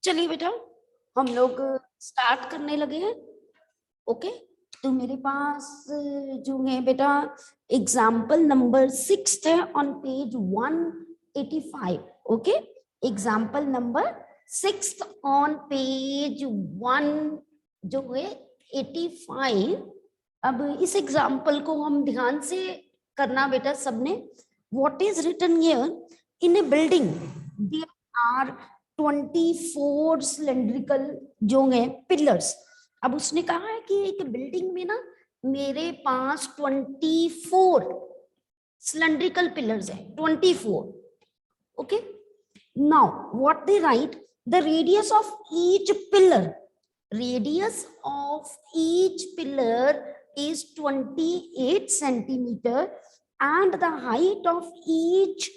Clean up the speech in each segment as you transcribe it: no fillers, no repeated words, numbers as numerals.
चलिए बेटा हम लोग स्टार्ट करने लगे हैं। ओके, तो मेरे पास जो है बेटा एग्जाम्पल नंबर 6 है on page 185। Okay, example number 6 on page 1 जो है 85। अब इस एग्जाम्पल को हम ध्यान से करना बेटा सबने। What is written here? In a building there are 24 cylindrical जो है पिलर्स। अब उसने कहा है कि एक बिल्डिंग में ना मेरे पास 24 सिलेंड्रिकल पिलर्स हैं, 24। Okay, now what they right, the radius of each pillar, radius of each pillar is 28 centimeter and the height of each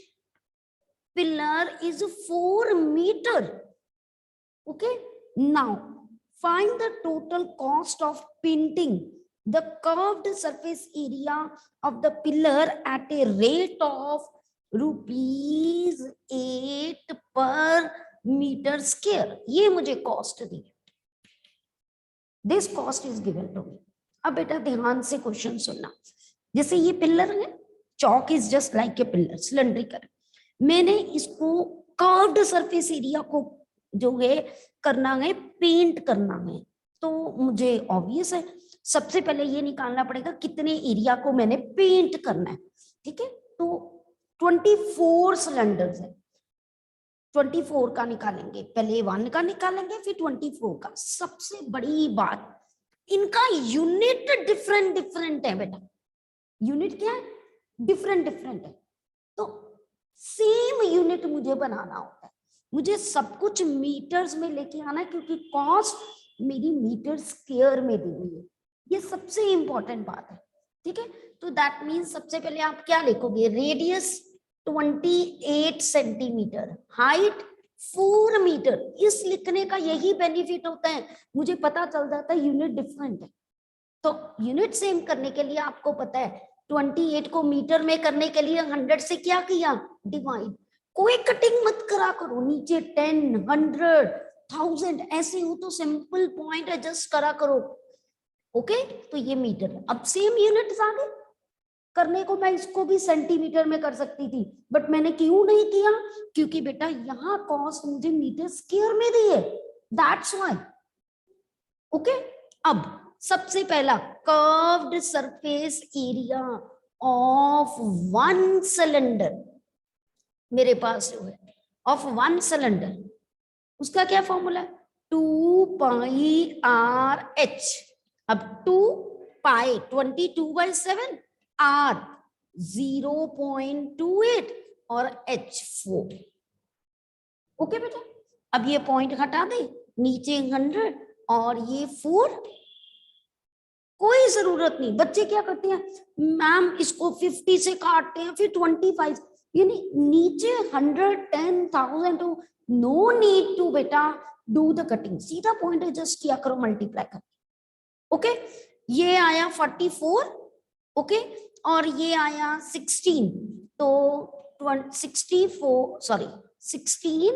pillar is 4 meter. Okay, now find the total cost of painting the curved surface area of the pillar at a rate of rupees 8 per meter square. ये मुझे cost दी, this cost is given to me. अब बेटा ध्यान से question सुनना। जैसे ये पिलर है, chalk is just like a pillar, cylindrical. मैंने इसको कर्व्ड सरफेस एरिया को जो है करना है, पेंट करना है। तो मुझे ऑब्वियस है सबसे पहले ये निकालना पड़ेगा कितने एरिया को मैंने पेंट करना है। ठीक है, तो 24 सिलेंडर्स है, 24 का निकालेंगे, पहले 1 का निकालेंगे फिर 24 का। सबसे बड़ी बात, इनका यूनिट डिफरेंट डिफरेंट है बेटा। यूनिट क्या है? डिफरेंट डिफरेंट है। तो सेम यूनिट मुझे बनाना होता है, मुझे सब कुछ मीटर्स में लेके आना है क्योंकि कॉस्ट मेरी मीटर स्क्वायर में दी हुई है। ये सबसे इंपॉर्टेंट बात है। ठीक है, तो दैट मीन्स सबसे पहले आप क्या लिखोगे? Radius 28 centimetre, height 4 metre. इस लिखने का यही बेनिफिट होता है, मुझे पता चल जाता है यूनिट डिफरेंट है। तो यूनिट सेम करने के लिए आपको पता है 28 को मीटर में करने के लिए 100 से क्या किया? डिवाइड। कोई कटिंग मत करा करो, नीचे 10, 100, 1000 ऐसे हो तो सिंपल पॉइंट एडजस्ट करा करो। ओके, तो ये मीटर। अब सेम यूनिट्स आ गए करने को। मैं इसको भी सेंटीमीटर में कर सकती थी, बट मैंने क्यों नहीं किया? क्योंकि बेटा यहाँ कॉस्ट मुझे मीटर स्क्वायर में दी है, दैट्स व्हाई। ओके, अब सबसे पहला curved surface area of 1 cylinder मेरे पास जो है, ऑफ 1 सिलेंडर, उसका क्या फॉर्मूला है? 2 पाई आर एच। अब 2 पाई 22/7 R 0.28 और H4। ओके बेटा, अब ये पॉइंट हटा दे, नीचे 100 और ये 4। कोई जरूरत नहीं। बच्चे क्या करते हैं, मैम इसको 50 से काटते हैं फिर 25, यानी नीचे 100, 10,000 हो, नो नीड टू बेटा डू द कटिंग, सीधा पॉइंट एडजस्ट किया करो मल्टीप्लाई करके। ओके, ये आया 44। ओके, और ये आया 16, तो 16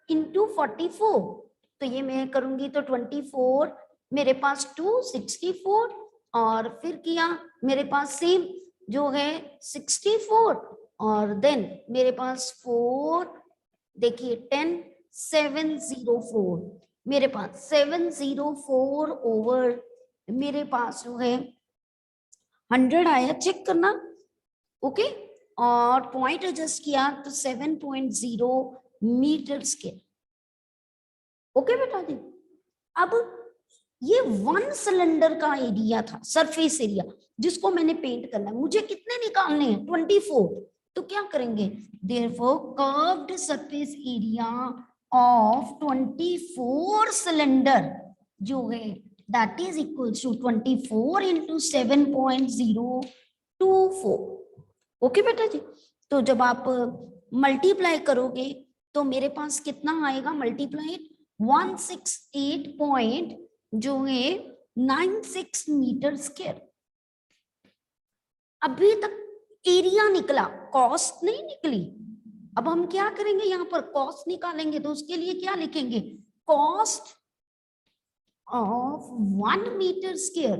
इंटू 44, तो ये मैं करूंगी तो 24 मेरे पास 264 और फिर किया मेरे पास सेम जो है 64 और देन मेरे पास 4, देखिए 10, 704 मेरे पास 704 ओवर मेरे पास जो है 100 आया, चेक करना। ओके, और पॉइंट एडजस्ट किया तो 7.0 मीटर स्क्वायर। ओके बेटा जी, अब ये 1 सिलेंडर का एरिया था, सरफेस एरिया, जिसको मैंने पेंट करना है। मुझे कितने निकालने हैं? 24। तो क्या करेंगे? Therefore curved surface area of 24 cylinder जो है that is equals to 24 into 7.024। Okay बेटा जी, तो जब आप मल्टीप्लाई करोगे तो मेरे पास कितना आएगा? मल्टीप्लाई 168 जो है 96 मीटर स्क्वायर। अभी तक एरिया निकला, कॉस्ट नहीं निकली। अब हम क्या करेंगे? यहाँ पर कॉस्ट निकालेंगे तो उसके लिए क्या लिखेंगे? Cost of 1 metre square,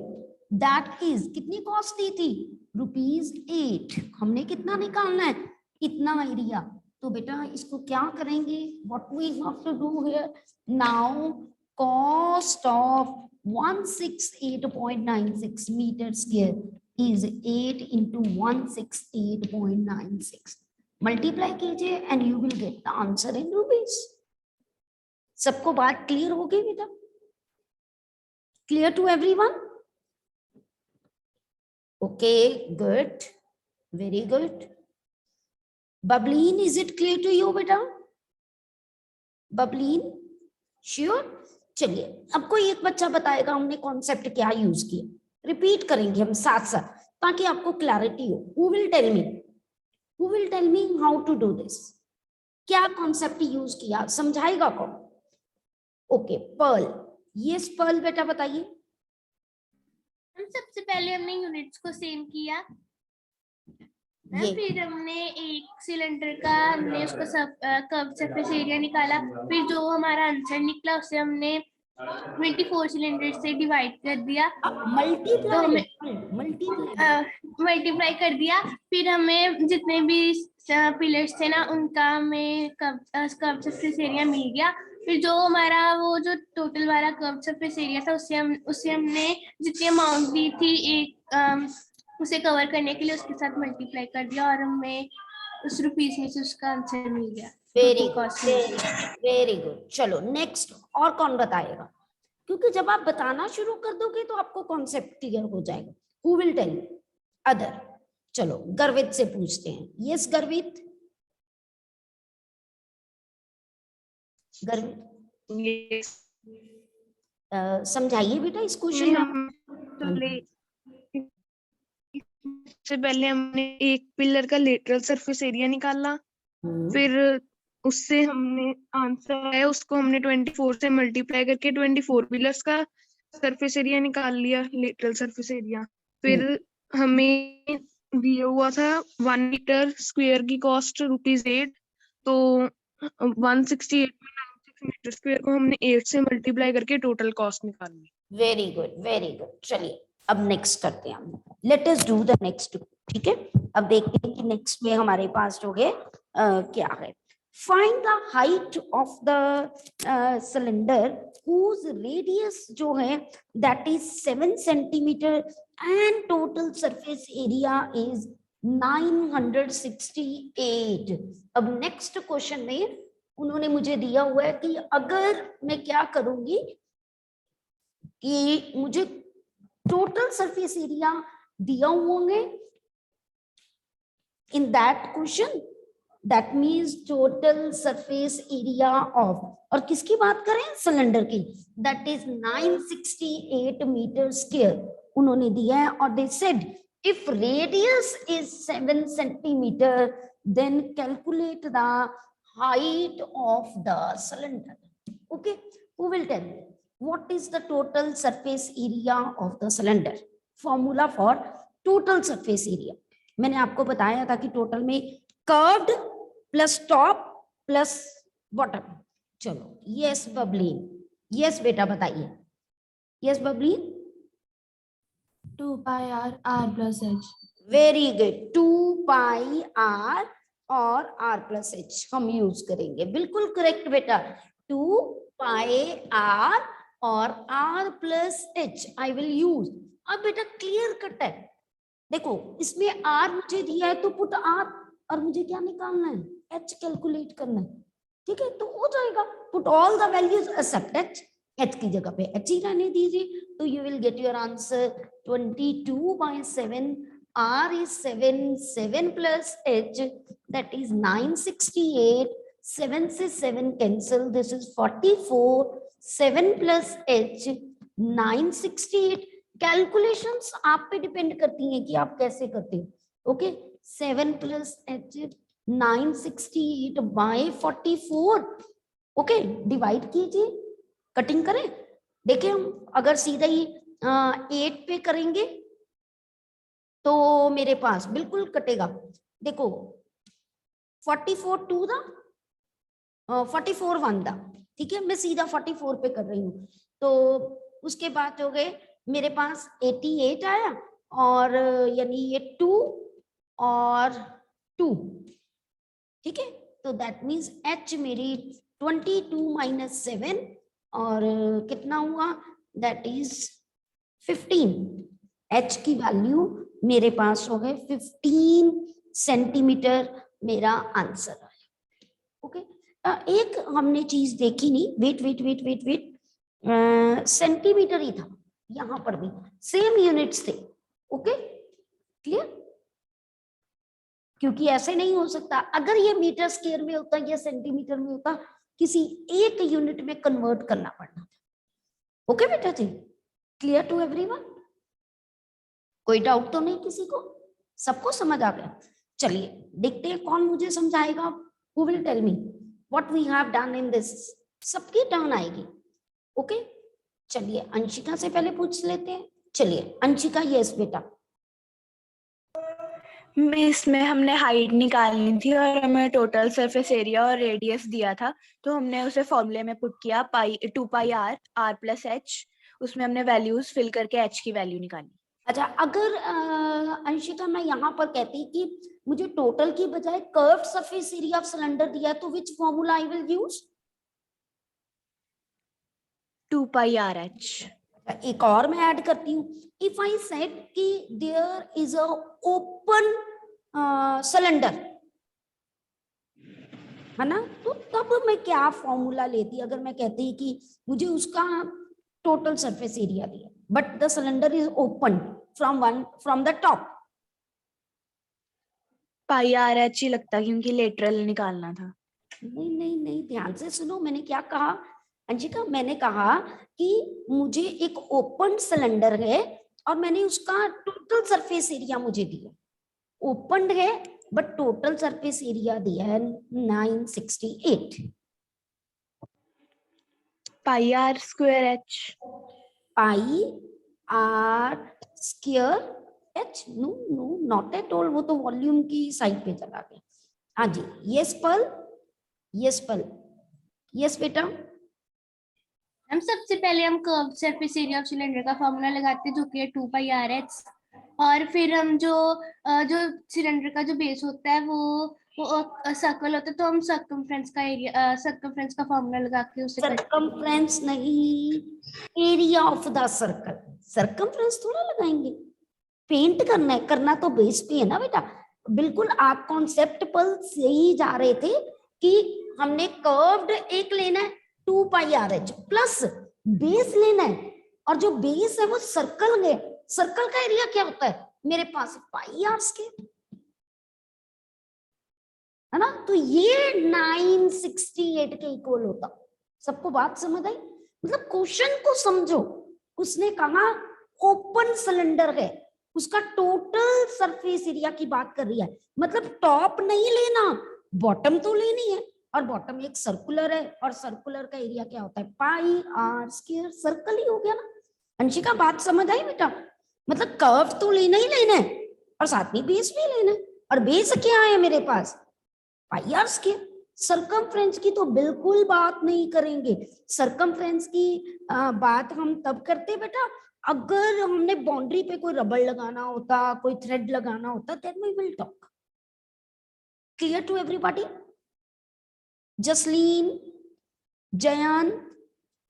that is, कितनी कॉस्ट दी थी, ₹8। हमने कितना निकालना है, इतना एरिया। तो बेटा इसको क्या करेंगे, what we have to do here now, cost of 168.96 metre square is 8 into 168.96, multiply कीजिए and you will get the answer in rupees. सबको बात क्लियर हो गई बेटा, clear to everyone? Okay, good, very good. Bableen, is it clear to you beta? Bableen, sure? चलिए अब कोई एक बच्चा बताएगा हमने कॉन्सेप्ट क्या यूज किया, रिपीट करेंगे हम साथ साथ ताकि आपको क्लैरिटी हो। Who will tell me, who will tell me how to do this, क्या कॉन्सेप्ट यूज किया, समझाएगा कौन? ओके, पर्ल, यस पर्ल बेटा बताइए। सबसे पहले हमने यूनिट्स को सेम किया, फिर हमने एक सिलेंडर का हमने उसका सब कर्व सरफेस एरिया निकाला, फिर जो हमारा आंसर निकला उसे हमने 24 सिलेंडर से डिवाइड कर दिया, मल्टीप्लाई कर दिया। फिर हमें जितने भी पिलर्स थे ना उनका हमें कर्व सरफेस एरिया मिल गया। फिर जो हमारा वो जो टोटल वाला कर्व सरफेस एरिया था उससे हमने जितनी अमाउंट दी थी एक उसे कवर करने के लिए उसके साथ मल्टीप्लाई कर दिया और हमें उस रुपीस में से उसका आंसर मिल गया। Very good, very good. चलो नेक्स्ट, और कौन बताएगा, क्योंकि जब आप बताना शुरू कर दोगे तो आपको कॉन्सेप्ट क्लियर हो जाएगा। Who will tell other? चलो गर्वित से पूछते हैं। यस गर्वित, गर्वित समझाइए बेटा इस क्वेश्चन से पहले हमने एक पिलर का लेटरल सरफेस एरिया निकाला, फिर उससे हमने आंसर है उसको हमने 24 से मल्टीप्लाई करके 24 पिलर्स का सरफेस एरिया निकाल लिया, लेटरल सरफेस एरिया। फिर हमें दिया हुआ था 1 मीटर स्क्वायर की कॉस्ट ₹8, तो 168.96 मीटर स्क्वायर को हमने 8 से मल्टीप्लाई करके टोटल कॉस्ट निकाल ली। Very good, very good. चलिए अब नेक्स्ट करते हैं हम, let us do the next. ठीक है, अब देखते हैं कि नेक्स्ट में हमारे पास जो है क्या है। Find the height of the cylinder whose radius जो है that is 7 centimetre and total surface area is 968। अब नेक्स्ट क्वेश्चन में उन्होंने मुझे दिया हुआ है कि अगर मैं क्या करूंगी कि मुझे टोटल सरफेस एरिया दिया होंगे in that question, that means total surface area of, और किसकी बात करें, सिलेंडर की, दैट इज 968 मीटर स्क्वायर उन्होंने दिया है। और they said if radius is 7 centimetre then calculate the height of the cylinder. Okay, who will tell me what is the total surface area of the cylinder? Formula for total surface area मैंने आपको बताया था कि total में curved plus top plus bottom. चलो yes Bableen, yes बेटा बताइए। Yes Bableen, 2 pi r r plus h। Very good, 2 pi r और r plus h हम यूज करेंगे, बिल्कुल करेक्ट बेटा, 2 pi r और r plus h I will use. अब बेटा क्लियर कट है, देखो इसमें r मुझे दिया है तो पुट r, और मुझे क्या निकालना है, h कैलकुलेट करना है। ठीक है, तो हो जाएगा, put all the values except h, h की जगह पे h ही रहने दीजिए, तो you will get your answer 22/7, r is 7, 7 plus h that is 968, 7 से 7 cancel, this is 44, 7 plus h 968। Calculations आप पे डिपेंड करती हैं कि आप कैसे करते हो। Okay, 7 plus h 968 by 44। Okay, divide कीजिए, कटिंग करें। देखिए हम अगर सीधा ही 8 पे करेंगे तो मेरे पास बिल्कुल कटेगा। देखो 44 टू द 44 बनता, ठीक है, मैं सीधा 44 पे कर रही हूँ। तो उसके बाद हो गए मेरे पास 88 आया, और यानी ये 2 और 2, ठीक है। तो दैट मीन्स H मेरी 22 माइनस 7 और कितना हुआ, दैट इज 15। H की वैल्यू मेरे पास हो गए 15 सेंटीमीटर, मेरा आंसर आया। ओके, एक हमने चीज देखी नहीं, wait wait wait wait wait, centimetre ही था, यहां पर भी सेम यूनिट्स थे। Okay, clear? क्योंकि ऐसे नहीं हो सकता, अगर ये मीटर स्क्वायर में होता या सेंटीमीटर में होता, किसी एक यूनिट में कन्वर्ट करना पड़ना था। ओके बेटा जी, क्लियर टू एवरीवन? कोई डाउट तो नहीं किसी को? सबको समझ आ गया? चलिए देखते हैं कौन मुझे समझाएगा। Who will tell me what we have done in this? सबकी टर्न आएगी। ओके, चलिए अंशिका से पहले पूछ लेते हैं। चलिए अंशिका, यस बेटा। इसमें हमने हाइट निकालनी थी और हमें टोटल सरफेस एरिया और रेडियस दिया था, तो हमने उसे फॉर्मूले में पुट किया, 2 पाई r प्लस h। उसमें हमने वैल्यूज फिल करके h की वैल्यू निकाली। अच्छा, अगर अंशिका मैं यहाँ पर कहती कि मुझे टोटल की बजाय curved surface area of cylinder दिया, तो which formula I will use? 2 pi RH। एक और मैं ऐड करती हूँ, इफ आई सेड कि there is a open cylinder, है ना, तो तब मैं क्या फॉर्मूला लेती अगर मैं कहती कि मुझे उसका टोटल सरफेस एरिया दिया, but the cylinder is open from the top? Pi RH ही लगता, क्योंकि लेटरल निकालना था। नहीं नहीं नहीं, ध्यान से सुनो, मैंने क्या कहा अंशिका, मैंने कहा कि मुझे एक ओपन सिलेंडर है और मैंने उसका टोटल सरफेस एरिया मुझे दिया, ओपन है बट टोटल सरफेस एरिया दिया है 968। Pi r square h। Pi R square H, no no not at all, वो तो वॉल्यूम की साइड पे चला गया। हाँ जी, yes Pal, yes Pal, yes बेटा। हम सबसे पहले हम curve surface area of cylinder का फॉर्मूला लगाते हैं, जो कि है 2 पाई RH, और फिर हम जो सिलेंडर का जो बेस होता है वो सर्कल होता है, तो हम सर्कमफ्रेंस का एरिया, सर्कमफ्रेंस का फॉर्मूला लगा के उसे सर्कमफ्रेंस नहीं, area of the circle. Circumference थोड़ा लगाएंगे, पेंट करना है, करना तो बेस पे है ना बेटा। बिल्कुल आप कॉन्सेप्ट पर से ही जा रहे थे कि हमने कर्व्ड एक लेना है 2 पाई RH प्लस बेस लेना है, और जो बेस है वो सर्कल है। सर्कल का एरिया क्या होता है मेरे पास, पाई आर स्क्वायर, है ना, तो ये 968 के इक्वल होता। सबको बात समझ आई? मतलब क्वेश्चन को समझो, उसने कहा ओपन सिलेंडर है, उसका टोटल सरफेस एरिया की बात कर रही है, मतलब टॉप नहीं लेना, बॉटम तो लेनी है, और बॉटम एक सर्कुलर है, और सर्कुलर का एरिया क्या होता है, पाई आर स्क्वायर, सर्कल ही हो गया ना। अंशिका बात समझ आई बेटा? मतलब कर्व तो लेना ही लेना है, और साथ में बेस भी लेना है, और बेस क्या है मेरे पास, पाई आर स्क्वायर। सर्कमफ्रेंस की तो बिल्कुल बात नहीं करेंगे। सर्कमफ्रेंस की बात हम तब करते बेटा अगर हमने बाउंड्री पे कोई रबड़ लगाना होता, कोई थ्रेड लगाना होता, then we will talk. Clear to everybody? Jasleen, Jayant,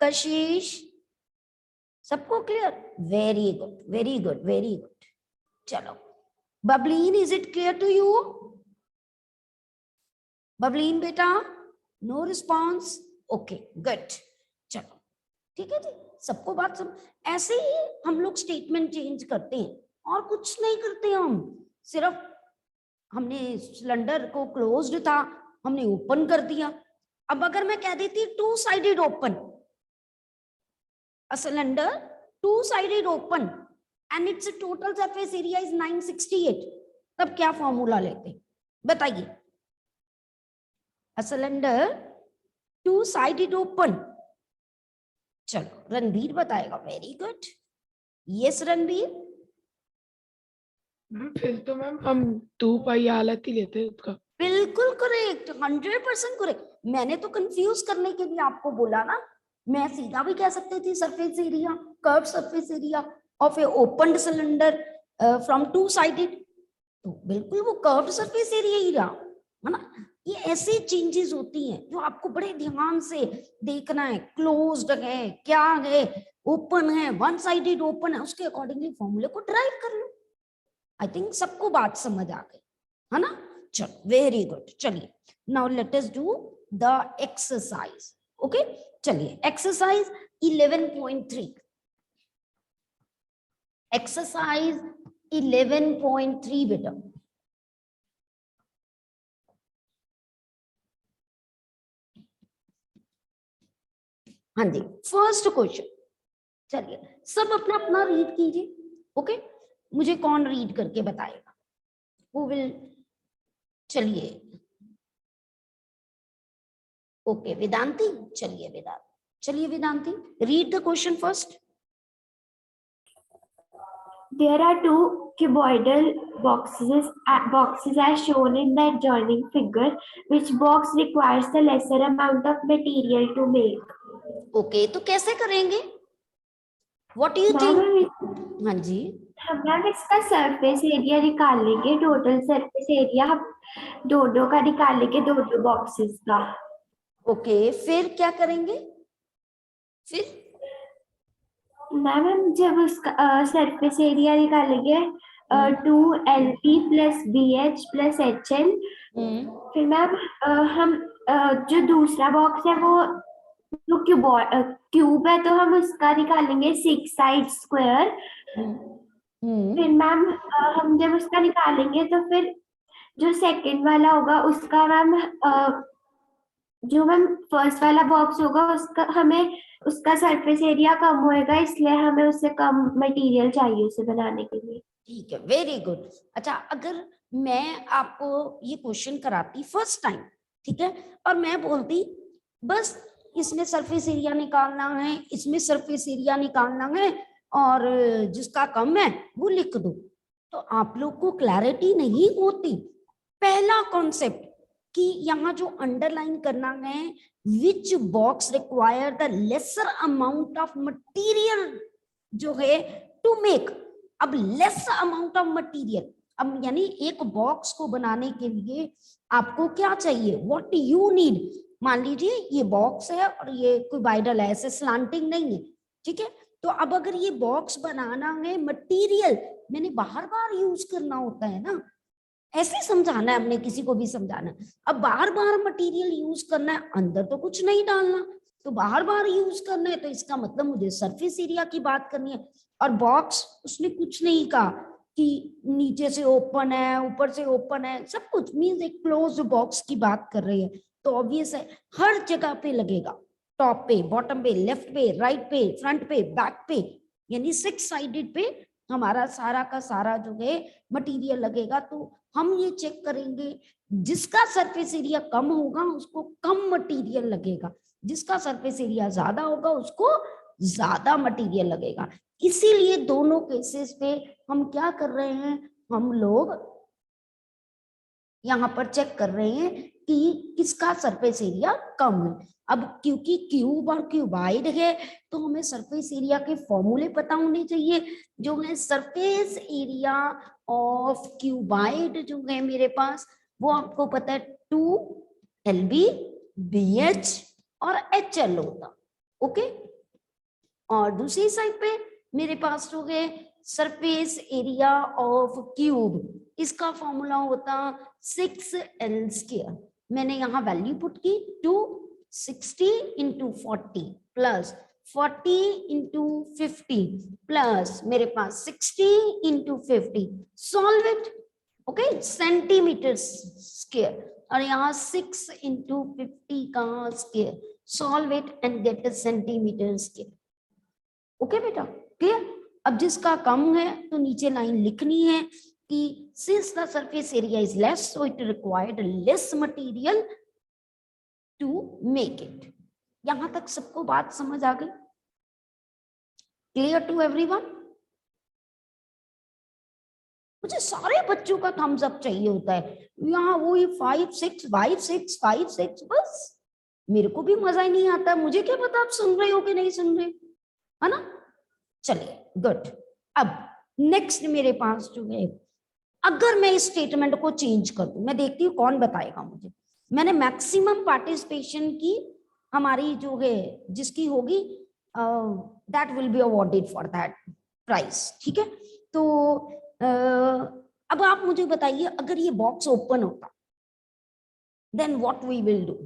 Kashish, सबको clear? Very good very good very good. चलो Bableen, is it clear to you? Bableen बेटा, नो रिस्पॉन्स, ओके गुड। चलो ठीक है जी, सबको बात समझ? ऐसे ही हम लोग स्टेटमेंट चेंज करते हैं, और कुछ नहीं करते हम, सिर्फ हमने सिलेंडर को क्लोज्ड था, हमने ओपन कर दिया। अब अगर मैं कह देती 2 sided open, a cylinder 2 sided open and it's total surface area is 968, तब क्या फॉर्मूला लेते बताइए? A cylinder 2-sided open. चलो रणबीर बताएगा, वेरी गुड। यस रणबीर। फिर तो मैम हम 2 पाई हालत ही लेते हैं उसका। बिल्कुल करेक्ट, 100% करेक्ट। मैंने तो कंफ्यूज करने के लिए आपको बोला ना, मैं सीधा भी कह सकती थी surface area, curve surface area of A open cylinder from two sided, तो बिल्कुल वो कर्व सरफेस एरिया ही रहा, है ना। ये ऐसी चेंजेस होती हैं जो आपको बड़े ध्यान से देखना है, क्लोज्ड है, क्या है, ओपन है, वन साइडेड ओपन है, उसके अकॉर्डिंगली फॉर्मूले को ड्राइव कर लो। आई थिंक सबको बात समझ आ गई, है ना। चलो वेरी गुड, चलिए now let us do the exercise. Okay, चलिए एक्सरसाइज 11.3, एक्सरसाइज 11.3 बेटा। हाँ जी, फर्स्ट क्वेश्चन, चलिए सब अपना अपना रीड कीजिए। ओके, मुझे कौन रीड करके बताएगा, वो विल, चलिए ओके वेदांती, चलिए वेदांती, चलिए Vedanti read the question first. There are two cuboidal boxes as shown in the adjoining figure. Which box requires the lesser amount of material to make? Okay, तो कैसे करेंगे, व्हाट डू यू थिंक? हाँ जी, हम इसका surface area निकाल लेंगे, total surface area दोनों का निकाल लेंगे, दोनों बॉक्सेस का। ओके फिर क्या करेंगे, फिर मैम हम जब उसका सरफेस एरिया निकालेंगे 2LP plus BH plus HL, फिर मैम हम जो दूसरा बॉक्स है वो जो क्यूब है तो हम उसका निकालेंगे 6 साइड स्क्वायर। फिर मैम हम जब उसका निकालेंगे तो फिर जो सेकंड वाला होगा उसका मैम जो मैम फर्स्ट वाला बॉक्स होगा उसका हमें उसका सरफेस एरिया कम होएगा, इसलिए हमें उससे कम मटेरियल चाहिए उसे बनाने के लिए। ठीक है, वेरी गुड। अच्छा, अगर मैं आपको ये क्वेश्चन कराती फर्स्ट टाइम, ठीक है, और मैं बोलती बस इसमें सरफेस एरिया निकालना है, इसमें सरफेस एरिया निकालना है, और जिसका कम है वो लिख दो, तो आप लोग को क्लैरिटी नहीं होती। पहला कॉन्सेप्ट कि यहाँ जो अंडरलाइन करना है, which box require the lesser amount of material जो है टू मेक। अब लेस अमाउंट ऑफ मटीरियल, अब यानी एक बॉक्स को बनाने के लिए आपको क्या चाहिए, व्हाट यू नीड। मान लीजिए ये बॉक्स है और ये क्यूबाइडल है, ऐसे स्लांटिंग नहीं है, ठीक है। तो अब अगर ये बॉक्स बनाना है, मटेरियल मैंने बार बार यूज करना होता है ना, ऐसे समझाना है हमने, किसी को भी समझाना है। अब बार बार मटेरियल यूज करना है, अंदर तो कुछ नहीं डालना, तो बार बार यूज करना है, तो इसका मतलब मुझे सरफेस एरिया की बात करनी है। और बॉक्स उसने कुछ नहीं कहा कि नीचे से ओपन है, ऊपर से ओपन है, सब कुछ मींस एक क्लोज बॉक्स की बात कर रही है, तो ऑब्वियस है हर जगह पे लगेगा, टॉप पे, बॉटम पे, लेफ्ट पे, राइट पे, फ्रंट पे, बैक पे, यानी 6 साइडेड पे हमारा सारा का सारा जो है मटेरियल लगेगा। तो हम ये चेक करेंगे, जिसका सरफेस एरिया कम होगा उसको कम मटेरियल लगेगा, जिसका सरफेस एरिया ज्यादा होगा उसको ज्यादा मटेरियल लगेगा। इसीलिए दोनों केसेस पे हम क्या कर रहे हैं, हम लोग यहाँ पर चेक कर रहे हैं कि किसका सरफेस एरिया कम है। अब क्योंकि क्यूब और क्यूबाइड है तो हमें सरफेस एरिया के फॉर्मूले पता होने चाहिए, जो है सरफेस एरिया ऑफ क्यूबाइड जो है मेरे पास, वो आपको पता है 2LB BH और HL होता, ओके। और दूसरी साइड पे मेरे पास जो है सरफेस एरिया ऑफ क्यूब, इसका फॉर्मूला होता 6L²। मैंने यहाँ वैल्यू पुट की 260 × 40 प्लस 40 × 50 प्लस मेरे पास 60 × 50, solve it, okay, centimetre square, और यहाँ 6 × 50 का square, solve it and get a centimetre square. Okay बेटा, क्लियर। अब जिसका कम है तो नीचे लाइन लिखनी है कि since the surface area is less so it required less material to make it। यहां तक सबको बात समझ आ गई, क्लियर टू एवरीवन? मुझे सारे बच्चों का थम्स अप चाहिए होता है, यहाँ वही 5 6 5 6 5 6, बस मेरे को भी मजा ही नहीं आता। मुझे क्या पता आप सुन रहे हो कि नहीं सुन रहे, है ना। चलिए गुड। अब नेक्स्ट मेरे पास जो है, अगर मैं इस स्टेटमेंट को चेंज कर दूं, मैं देखती हूँ कौन बताएगा मुझे। मैंने मैक्सिमम पार्टिसिपेशन की हमारी जो है जिसकी होगी that will be awarded for that price, ठीक है। तो अब आप मुझे बताइए, अगर ये बॉक्स ओपन होता then what we will do.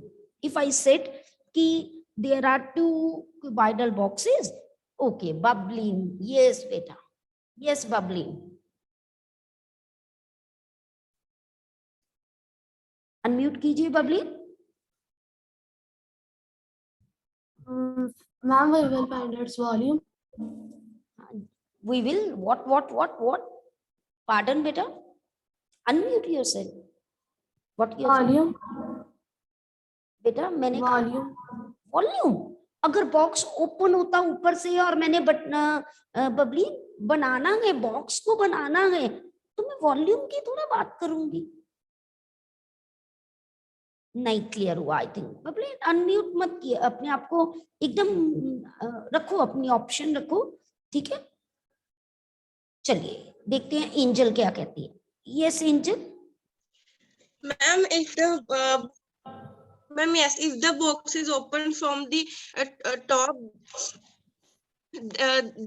If I said कि there are 2 cuboidal boxes, okay Bableen, yes बेटा, यस बबलिंग, अनम्यूट कीजिए Bableen. Ma'am, we will find its volume. We will what? Pardon, beta. Unmute yourself. What you saying? Volume. बेटा मैंने कहा Volume. Volume. अगर box open होता ऊपर से और मैंने बबली बनाना है, बॉक्स को बनाना है, तो मैं वॉल्यूम की थोड़ा बात करूंगी। नहीं क्लियर हुआ आई थिंक। बबली अनम्यूट मत किए, अपने आप को एकदम रखो, अपनी ऑप्शन रखो, ठीक है। चलिए देखते हैं एंजल क्या कहती है। Yes angel. Ma'am, if the box is open from the top,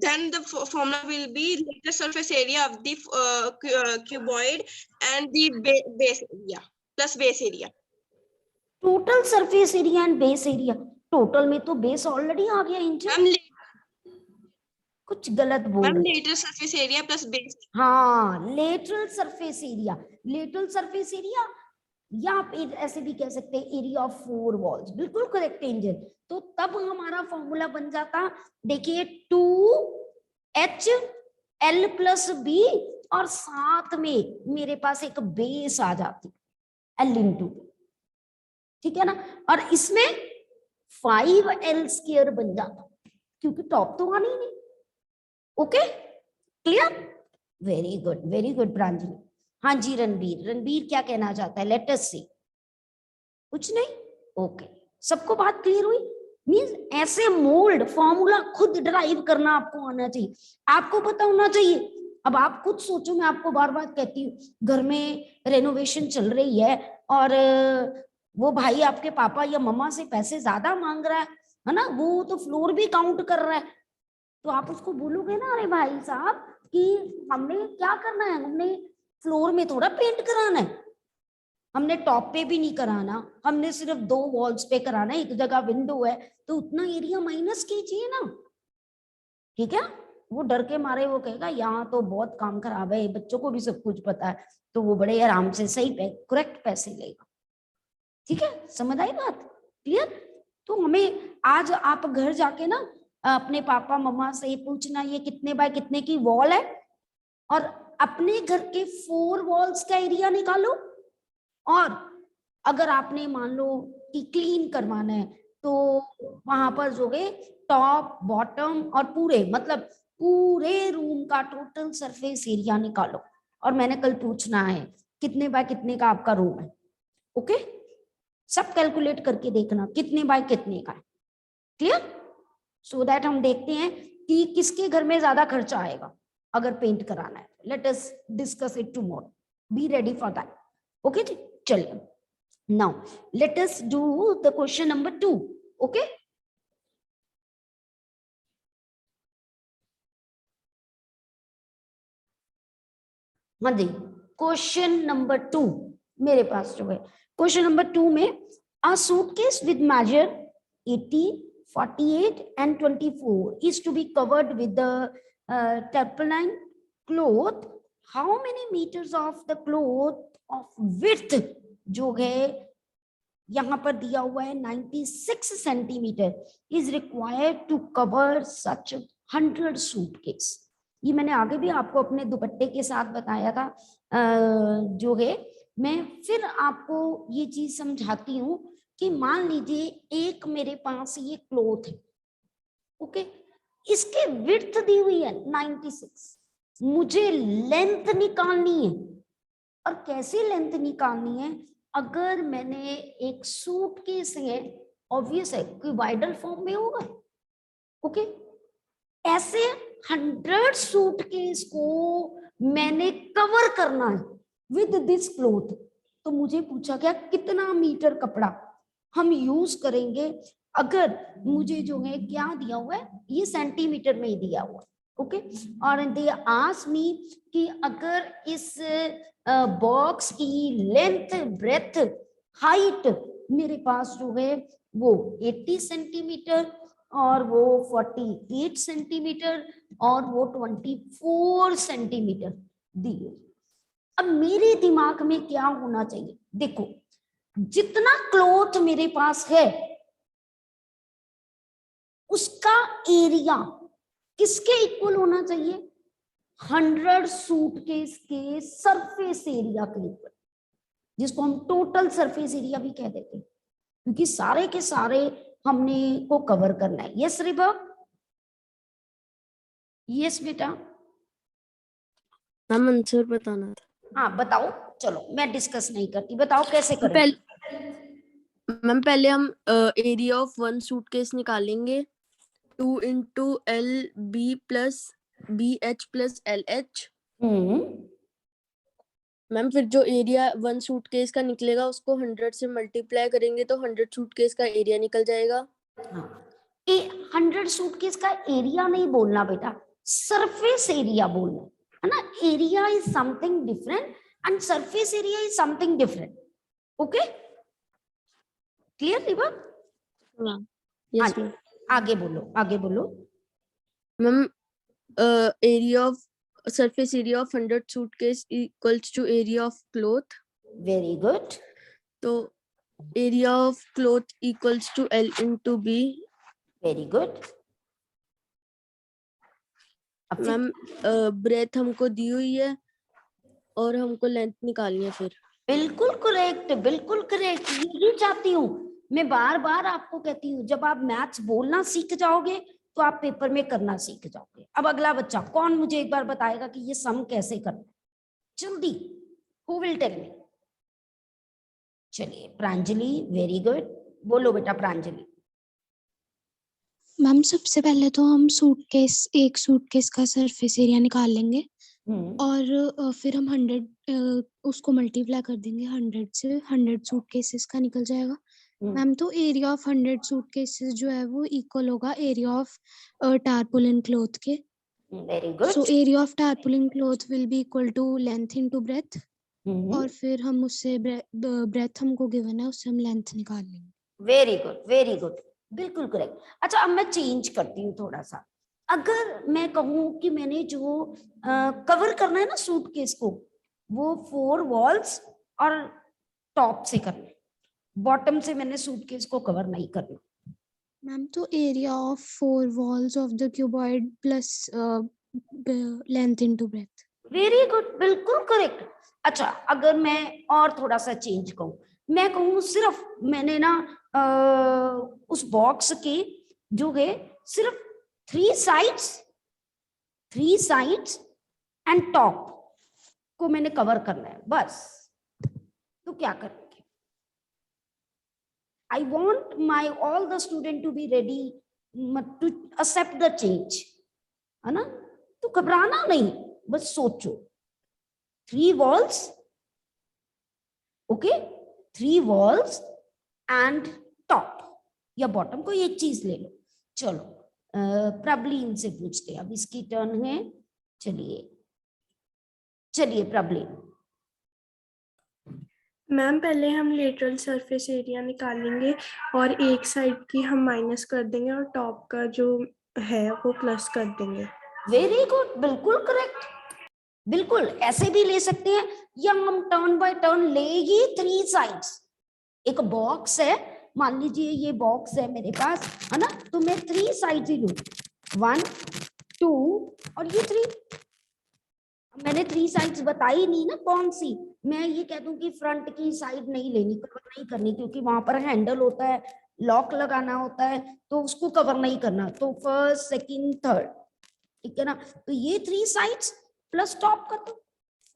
then the formula will be the surface area of the cuboid and the base area plus base area. Total surface area and base area, total में तो base already आ गया angel, कुछ गलत बोल रहे। Lateral surface area plus base. हाँ lateral surface area, lateral surface area, या आप ऐसे भी कह सकते हैं एरिया ऑफ 4 वॉल्स, बिल्कुल करेक्ट एंजल। तो तब हमारा फॉर्मूला बन जाता, देखिए 2HL + B और साथ में मेरे पास एक बेस आ जाती L × B, ठीक है ना। और इसमें 5L² बन जाता, क्योंकि टॉप तो आनी नहीं। Okay clear, very good Pranjali. हाँ जी रणबीर, रणबीर क्या कहना चाहता है, लेट अस सी। कुछ नहीं, ओके सबको बात क्लियर हुई। मींस ऐसे मोल्ड फॉर्मूला खुद ड्राइव करना आपको आना चाहिए, आपको पता होना चाहिए। अब आप खुद सोचो, मैं आपको बार बार कहती हूँ, घर में रेनोवेशन चल रही है और वो भाई आपके पापा या मम्मा से पैसे ज्यादा मांग रहा है ना, वो तो फ्लोर भी काउंट कर रहा है, तो आप उसको बोलोगे ना, अरे भाई साहब कि हमने क्या करना है, हमने फ्लोर में थोड़ा पेंट कराना है, हमने टॉप पे भी नहीं कराना, हमने सिर्फ 2 वॉल्स पे कराना है, एक जगह विंडो है तो उतना एरिया माइनस कीजिए ना, ठीक है। वो डर के मारे वो कहेगा यहाँ तो बहुत काम खराब है, बच्चों को भी सब कुछ पता है, तो वो बड़े आराम से सही करेक्ट पैसे लेगा, ठीक है। समझ आई बात, क्लियर। तो हमें आज आप घर जाके ना अपने पापा मम्मा से पूछना ये कितने बाय कितने की वॉल है, और अपने घर के 4 वॉल्स का एरिया निकालो, और अगर आपने मान लो कि क्लीन करवाना है तो वहां पर जो है टॉप बॉटम और पूरे मतलब पूरे रूम का टोटल सरफेस एरिया निकालो, और मैंने कल पूछना है कितने बाय कितने का आपका रूम है, ओके। सब कैलकुलेट करके देखना कितने बाय कितने का है, क्लियर। सो दैट हम देखते हैं कि किसके घर में ज्यादा खर्चा आएगा अगर पेंट कराना है। Let us discuss it tomorrow, be ready for that, okay जी। चलिए now let us do the question number 2, okay. हाँ जी, क्वेश्चन नंबर 2 मेरे पास जो है, क्वेश्चन नंबर 2 में a suitcase with measure 80, 48 and 24 is to be covered with the tarpaulin cloth. How many meters of the cloth of width जो है यहाँ पर दिया हुआ है 96 centimetre is required to cover such 100 suitcase। ये मैंने आगे भी आपको अपने दुपट्टे के साथ बताया था, जो है मैं फिर आपको ये चीज समझाती हूँ कि मान लीजिए एक मेरे पास ये क्लॉथ है, ओके, इसके विड्थ दी हुई है 96, मुझे लेंथ निकालनी है। और कैसे लेंथ निकालनी है? अगर मैंने एक सूटकेस है, ऑब्वियस है कि वाइडल फॉर्म में होगा, ओके। ऐसे 100 सूटकेस को मैंने कवर करना है विद दिस क्लॉथ। तो मुझे पूछा गया कितना मीटर कपड़ा हम यूज करेंगे। अगर मुझे जो है क्या दिया हुआ है, ये सेंटीमीटर में ही दिया हुआ है, ओके। और दे आस्क मी कि अगर इस बॉक्स की लेंथ, ब्रेथ, हाइट मेरे पास जो है वो 80 सेंटीमीटर और वो 48 सेंटीमीटर और वो 24 सेंटीमीटर दिए। अब मेरे दिमाग में क्या होना चाहिए? देखो, जितना क्लॉथ मेरे पास है उसका एरिया किसके इक्वल होना चाहिए? 100 सूटकेस के सरफेस एरिया के इक्वल, जिसको हम टोटल सरफेस एरिया भी कह देते हैं, क्योंकि सारे के सारे हमने को कवर करना है। यस रिबा? यस बेटा? मैम आंसर बताना था। हाँ बताओ, चलो मैं डिस्कस नहीं करती, बताओ कैसे करें। मैम पहले हम एरिया ऑफ वन सूटकेस निकालेंगे, 2 into LB plus BH plus LH। Ma'am फिर जो एरिया वन सूटकेस का निकलेगा उसको 100 से मल्टीप्लाई करेंगे तो 100 सूटकेस का एरिया निकल जाएगा। हाँ, 100 सूटकेस का एरिया नहीं बोलना बेटा, सरफेस एरिया बोलना है ना। Area is something different and surface area is something different, okay. Clear Riba? Yes ma'am. आगे बोलो, आगे बोलो। Ma'am area of surface area of 100 suitcase equals to area of cloth। Very good. तो area of cloth equals to L into B। Very good. Ma'am breadth हमको दी हुई है और हमको लेंथ निकालनी है फिर। बिल्कुल करेक्ट, बिल्कुल करेक्ट, यही चाहती हूँ मैं। बार बार आपको कहती हूँ, जब आप मैथ्स बोलना सीख जाओगे तो आप पेपर में करना सीख जाओगे। अब अगला बच्चा कौन मुझे एक बार बताएगा कि ये सम कैसे करना है? जल्दी, हु विल टेल मी? चलिए प्रांजलि, वेरी गुड, बोलो बेटा प्रांजलि। मैम सबसे पहले तो हम एक सूटकेस का सरफेस एरिया निकाल लेंगे और फिर हम 100 उसको मल्टीप्लाई कर देंगे 100 से, 100 सूटकेसेस का निकल जाएगा। मैम तो एरिया ऑफ 100 सूटकेसेस जो है वो इक्वल होगा एरिया ऑफ टारपोलिन क्लॉथ के। Very good. So area of tarpaulin cloth will be equal to length into breadth और फिर हम उससे ब्रेथ हमको गिवन है उससे हम लेंथ निकाल लेंगे। वेरी गुड, वेरी गुड, बिल्कुल करेक्ट। अच्छा अब मैं चेंज करती हूँ थोड़ा सा। अगर मैं कहूँ कि मैंने जो कवर करना है ना सूटकेस को, वो 4 वॉल्स और टॉप से करना है, बॉटम से मैंने सूटकेस को कवर नहीं करना। मैम तो area of 4 walls of the cuboid plus length into breath. Very good, बिल्कुल करेक्ट। अच्छा अगर मैं और थोड़ा सा चेंज कहूँ, मैं कहूँ सिर्फ मैंने ना उस बॉक्स के जो है सिर्फ 3 साइड्स एंड टॉप को मैंने कवर करना है बस, तो क्या करेंगे? I want all the student to be ready to accept the change, है ना? तो घबराना नहीं, बस सोचो। 3 walls, okay, 3 walls and top या बॉटम को एक चीज ले लो। चलो प्रबलीन से पूछते हैं, अब इसकी टर्न है। चलिए प्रबलीन। मैम पहले हम लेटरल सरफेस एरिया निकालेंगे और एक साइड की हम माइनस कर देंगे और टॉप का जो है वो प्लस कर देंगे। वेरी गुड, बिल्कुल करेक्ट। बिल्कुल ऐसे भी ले सकते हैं या हम टर्न बाय टर्न ले ही 3 साइड्स। एक बॉक्स है, मान लीजिए ये बॉक्स है मेरे पास, है ना, तो मैं 3 साइड्स ही लूं, 1 2 और ये 3। मैंने 3 साइड्स बताई नहीं ना कौन सी। मैं ये कह दूं कि फ्रंट की साइड नहीं लेनी, कवर नहीं करनी, क्योंकि वहां पर हैंडल होता है, लॉक लगाना होता है, तो उसको कवर नहीं करना। तो फर्स्ट सेकंड थर्ड, ठीक है ना। तो ये 3 साइड्स प्लस टॉप का तो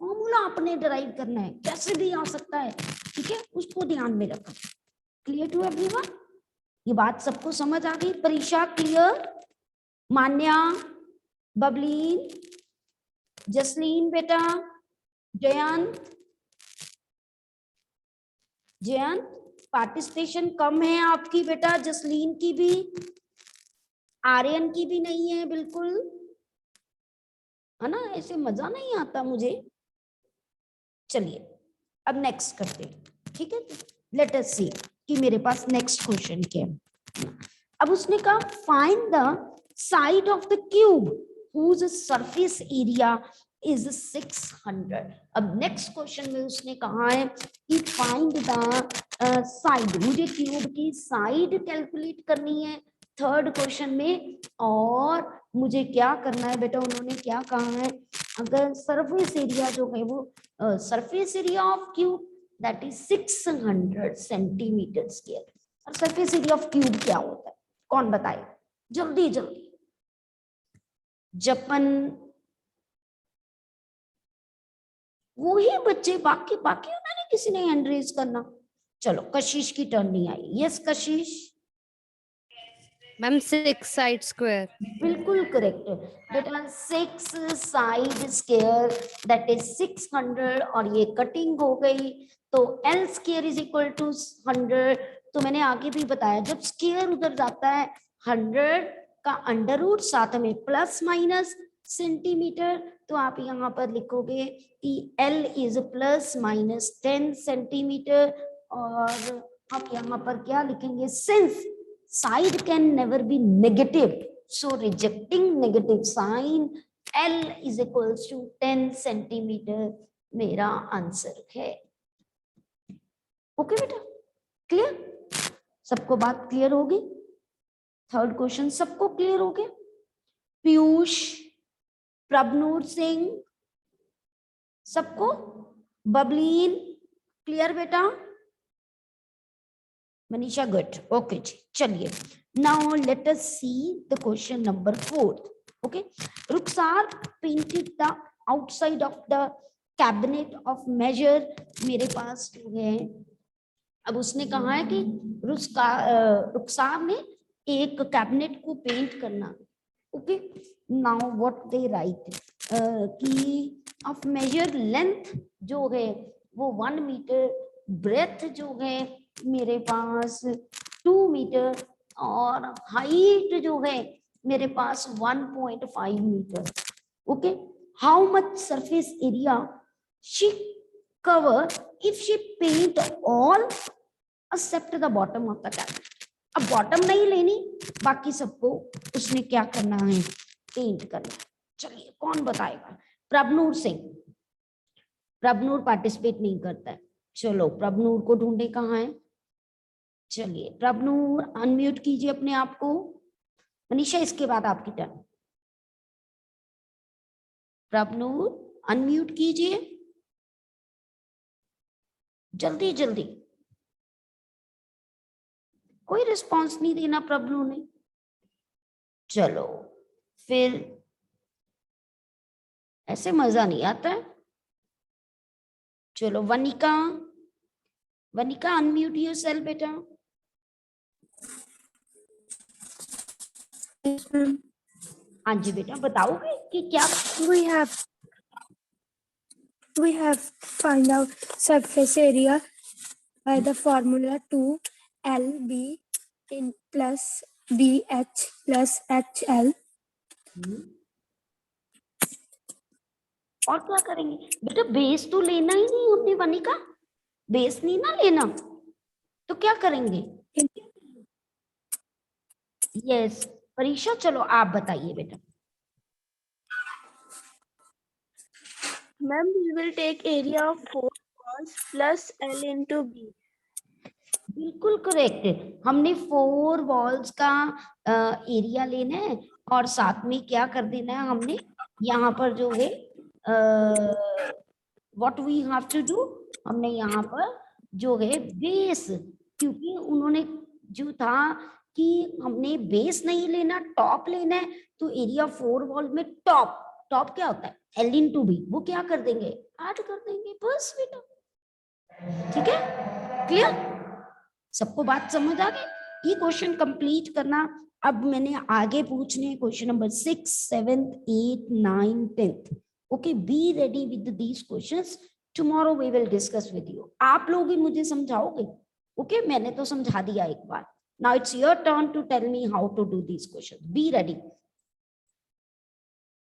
फॉर्मूला आपने डिराइव करना है, कैसे भी आ सकता है, ठीक है, उसको ध्यान में रखना। Clear to everyone? ये बात सबको समझ आ गई? परीक्षा क्लियर? मान्या, बबलीन, जसलीन बेटा, जयंत, जयंत पार्टिसिपेशन कम है आपकी बेटा, जसलीन की भी, आर्यन की भी नहीं है बिल्कुल, है ना, ऐसे मजा नहीं आता मुझे। चलिए अब नेक्स्ट करते हैं, ठीक है, लेट अस सी कि मेरे पास नेक्स्ट क्वेश्चन क्या है। अब उसने कहा find the side of the cube whose surface area is 600। अब नेक्स्ट क्वेश्चन में उसने कहा है कि फाइंड द साइड, मुझे क्यूब की साइड कैलकुलेट करनी है थर्ड क्वेश्चन में, और मुझे क्या करना है बेटा, उन्होंने क्या कहा है, अगर सरफेस एरिया जो है वो surface area of cube that is 600 centimetre square. और सरफेस एरिया ऑफ क्यूब क्या होता है, कौन बताए जल्दी जल्दी? जपन, वो ही बच्चे, बाकी उन्होंने किसी ने हैंड रेज करना। चलो कशिश की टर्न नहीं आई। यस कशिश, मैम 6 साइड स्क्वायर। बिल्कुल करेक्ट बेटा, 6 साइड स्क्वायर दैट इज 600, और ये कटिंग हो गई तो L square is equal to 100। तो मैंने आगे भी बताया जब स्क्वायर उधर जाता है 100 का अंडर रूट साथ में प्लस माइनस सेंटीमीटर, तो आप यहाँ पर लिखोगे कि L is plus minus 10 centimetre, और हम यहाँ पर क्या लिखेंगे, since side can never be negative, so rejecting negative sign L is equals to 10 centimeter मेरा आंसर है। ओके बेटा, क्लियर? सबको बात क्लियर होगी? थर्ड क्वेश्चन सबको क्लियर हो गया? पीयूष, प्रभनूर सिंह, सबको? बबलीन क्लियर बेटा? मनीषा गुड, ओके जी। चलिए now let us see the question number 4। Okay, Rukhsar painted the outside of the cabinet of measure. मेरे पास जो है, अब उसने कहा है कि रुखसार ने एक कैबिनेट को पेंट करना। Okay, now what they right कि ऑफ मेजर लेंथ जो है वो 1 मीटर, ब्रेथ जो है मेरे पास 2 मीटर, और हाइट जो है मेरे पास 1.5 metre. Okay, how much surface area she cover if she paint all except the bottom of the cabinet. अब बॉटम नहीं लेनी, बाकी सबको उसने क्या करना है, पेंट करना। चलिए कौन बताएगा? प्रभनूर सिंह। प्रभनूर पार्टिसिपेट नहीं करता है, चलो प्रभनूर को ढूंढे कहाँ है। चलिए प्रभनूर अनम्यूट कीजिए अपने आप को। मनीषा इसके बाद आपकी टर्न। प्रभनूर अनम्यूट कीजिए जल्दी जल्दी, कोई रिस्पांस नहीं देना प्रभनूर ने। चलो फिर ऐसे मजा नहीं आता है। चलो वनिका, वनिका अनम्यूट योरसेल्फ बेटा। हाँ जी बेटा, बताओगे कि क्या? we have find out surface area by the formula 2LB in plus BH plus HL। और क्या करेंगे बेटा? बेस तो लेना ही नहीं हमने वनिका, बेस नहीं ना लेना, तो क्या करेंगे? यस परीक्षा, चलो आप बताइए बेटा। Ma'am, we will take area of 4 walls plus L into B। बिल्कुल करेक्ट, हमने 4 वॉल्स का एरिया लेना है, और साथ में क्या कर देना है हमने यहाँ पर जो है what we have to do, हमने यहाँ पर जो है बेस, क्योंकि उन्होंने जो था कि हमने बेस नहीं लेना टॉप लेना है, तो एरिया 4 वॉल में टॉप, टॉप क्या होता है? L into B, वो क्या कर देंगे, ऐड कर देंगे, बस बेटा। ठीक है, क्लियर? सबको बात समझ आ गई? ये क्वेश्चन कंप्लीट करना। अब मैंने आगे पूछने question number 6, 7, 8, 9, 10। Okay, be ready with these questions, tomorrow we will discuss with you. आप लोग ही मुझे समझाओगे? ओके, मैंने तो समझा दिया एक बार। Now it's your turn to tell me how to do these questions. Be ready.